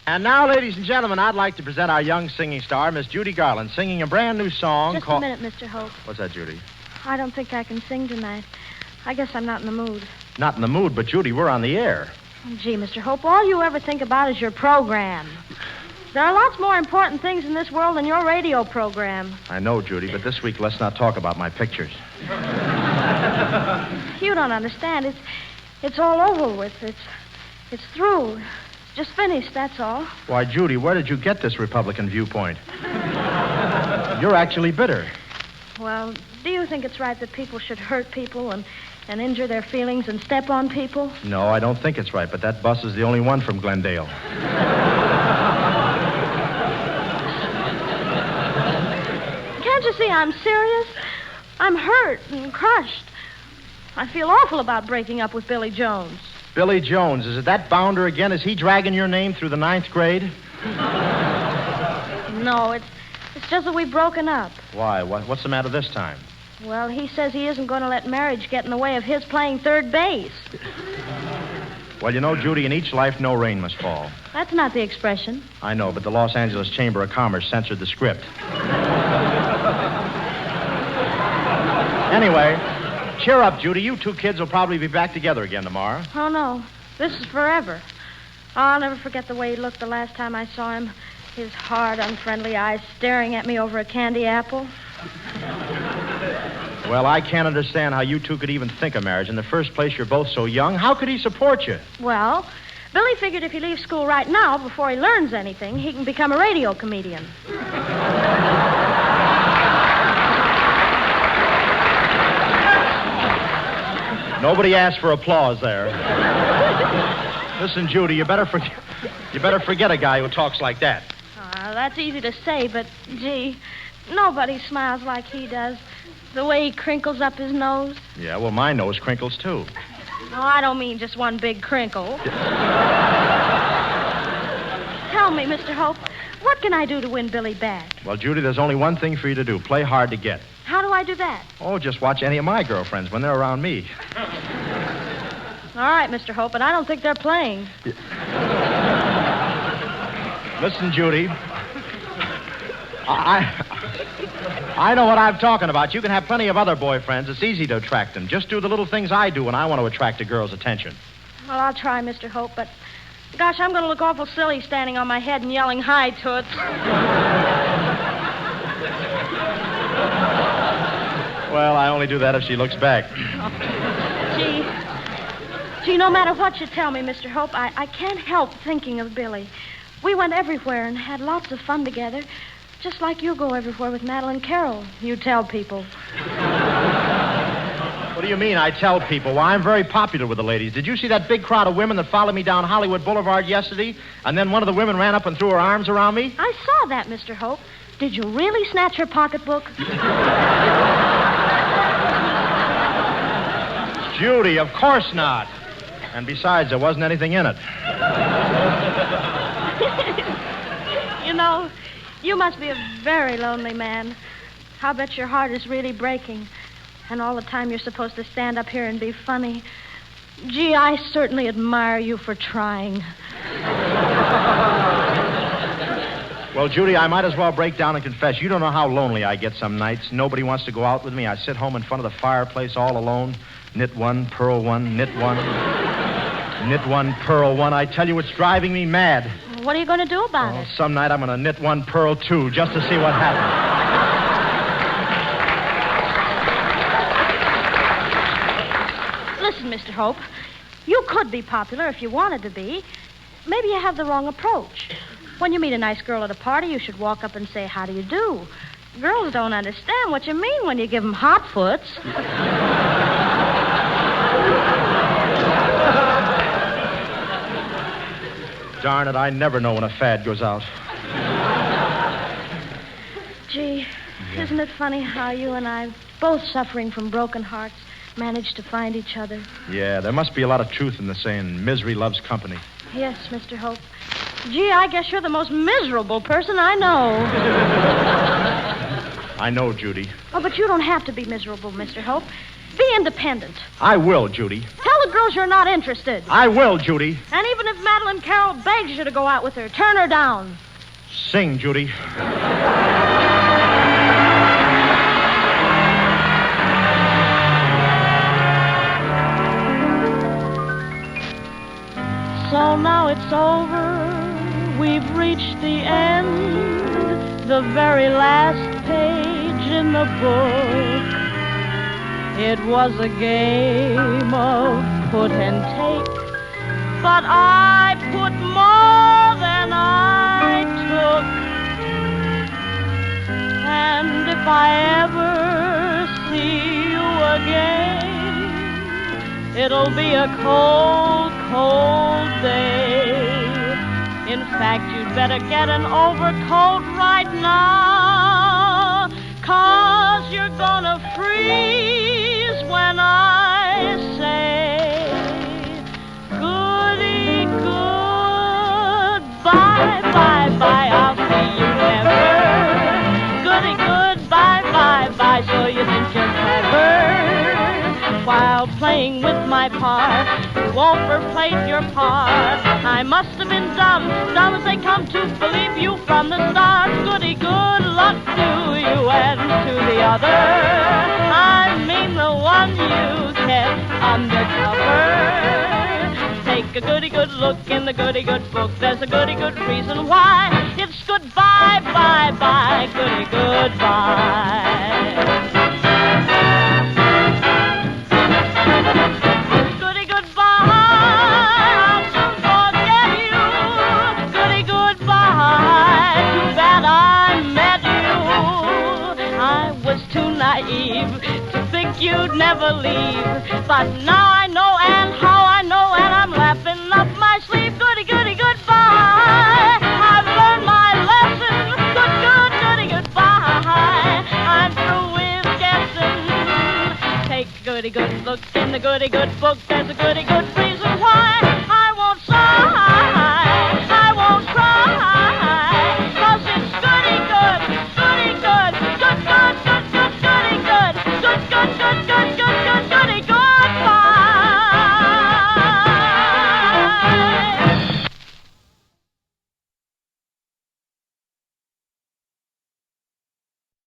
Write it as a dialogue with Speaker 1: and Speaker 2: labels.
Speaker 1: And now, ladies and gentlemen, I'd like to present our young singing star, Miss Judy Garland, singing a brand new song
Speaker 2: Just
Speaker 1: called...
Speaker 2: a minute, Mr. Hope.
Speaker 1: What's that, Judy?
Speaker 2: I don't think I can sing tonight. I guess I'm not in the mood.
Speaker 1: Not in the mood, but Judy, we're on the air.
Speaker 2: Oh, gee, Mr. Hope, all you ever think about is your program. There are lots more important things in this world than your radio program.
Speaker 1: I know, Judy, but this week let's not talk about my pictures.
Speaker 2: You don't understand. It's all over with. It's through. It's just finished, that's all.
Speaker 1: Why, Judy, where did you get this Republican viewpoint? You're actually bitter.
Speaker 2: Well, do you think it's right that people should hurt people and injure their feelings and step on people?
Speaker 1: No, I don't think it's right, but that bus is the only one from Glendale.
Speaker 2: Can't you see I'm serious? I'm hurt and crushed. I feel awful about breaking up with Billy Jones.
Speaker 1: Billy Jones, is it that bounder again? Is he dragging your name through the 9th grade?
Speaker 2: No, it's just that we've broken up.
Speaker 1: Why? What's the matter this time?
Speaker 2: Well, he says he isn't going to let marriage get in the way of his playing third base.
Speaker 1: Well, you know, Judy, in each life, no rain must fall.
Speaker 2: That's not the expression.
Speaker 1: I know, but the Los Angeles Chamber of Commerce censored the script. Anyway, cheer up, Judy. You two kids will probably be back together again tomorrow.
Speaker 2: Oh, no. This is forever. Oh, I'll never forget the way he looked the last time I saw him. His hard, unfriendly eyes staring at me over a candy apple.
Speaker 1: Well, I can't understand how you two could even think of marriage. In the first place, you're both so young. How could he support you?
Speaker 2: Well, Billy figured if he leaves school right now, before he learns anything, he can become a radio comedian.
Speaker 1: Nobody asked for applause there. Listen, Judy, you better forget a guy who talks like that.
Speaker 2: That's easy to say, but, gee, nobody smiles like he does. The way he crinkles up his nose.
Speaker 1: Yeah, well, my nose crinkles, too.
Speaker 2: No, I don't mean just one big crinkle. Tell me, Mr. Hope, what can I do to win Billy back?
Speaker 1: Well, Judy, there's only one thing for you to do. Play hard to get.
Speaker 2: How do I do that?
Speaker 1: Oh, just watch any of my girlfriends when they're around me.
Speaker 2: All right, Mr. Hope, but I don't think they're playing.
Speaker 1: Listen, Judy. I know what I'm talking about. You can have plenty of other boyfriends. It's easy to attract them. Just do the little things I do when I want to attract a girl's attention.
Speaker 2: Well, I'll try, Mr. Hope, but... Gosh, I'm going to look awful silly standing on my head and yelling hi, Toots.
Speaker 1: Well, I only do that if she looks back.
Speaker 2: Gee, no matter what you tell me, Mr. Hope, I can't help thinking of Billy. We went everywhere and had lots of fun together, just like you go everywhere with Madeline Carroll. You tell people.
Speaker 1: What do you mean, I tell people? Well, I'm very popular with the ladies. Did you see that big crowd of women that followed me down Hollywood Boulevard yesterday? And then one of the women ran up and threw her arms around me?
Speaker 2: I saw that, Mr. Hope. Did you really snatch her pocketbook?
Speaker 1: Judy, of course not. And besides, there wasn't anything in it.
Speaker 2: You know, you must be a very lonely man. I'll bet your heart is really breaking. And all the time you're supposed to stand up here and be funny. Gee, I certainly admire you for trying.
Speaker 1: Well, Judy, I might as well break down and confess. You don't know how lonely I get some nights. Nobody wants to go out with me. I sit home in front of the fireplace all alone. Knit one, purl one, knit one. Knit one, purl one. I tell you, it's driving me mad.
Speaker 2: What are you going to do about it?
Speaker 1: Some night I'm going to knit one, purl two, just to see what happens.
Speaker 2: Listen, Mr. Hope, you could be popular if you wanted to be. Maybe you have the wrong approach. When you meet a nice girl at a party, you should walk up and say, how do you do? Girls don't understand what you mean when you give them hot foots.
Speaker 1: Darn it, I never know when a fad goes out.
Speaker 2: Gee, isn't it funny how you and I, both suffering from broken hearts, managed to find each other?
Speaker 1: Yeah, there must be a lot of truth in the saying, misery loves company.
Speaker 2: Yes, Mr. Hope. Gee, I guess you're the most miserable person I know.
Speaker 1: I know, Judy.
Speaker 2: Oh, but you don't have to be miserable, Mr. Hope. Be Be independent.
Speaker 1: I will, Judy.
Speaker 2: Tell the girls you're not interested.
Speaker 1: I will, Judy.
Speaker 2: And even if Madeline Carroll begs you to go out with her, turn her down.
Speaker 1: Sing, Judy.
Speaker 2: So now it's over. We've reached the end. The very last page in the book. It was a game of put and take, but I put more than I took. And if I ever see you again, it'll be a cold, cold day. In fact, you'd better get an overcoat right now, 'cause you're gonna freeze when I say goody goodbye, bye, bye, I'll see you never. Goody goodbye, bye, bye, so you think you're clever. While playing with my part, you overplayed your part. I must have been dumb, dumb as they come to believe you from the start. Goody good luck to you and to the other. I mean the one you kept undercover. Take a goody good look in the goody good book. There's a goody good reason why. It's goodbye, bye, bye, goody goodbye. Goody goodbye, I'll soon forget you. Goody goodbye, too bad I met you. I was too naive to think you'd never leave, but now I know and how I know, and I'm laughing up my sleeve. Goody goody goodbye, I've learned my lesson. Goody goodbye, I'm through with guessing. Take a goody good look in the goody good book. There's a goody good reason why I won't sigh.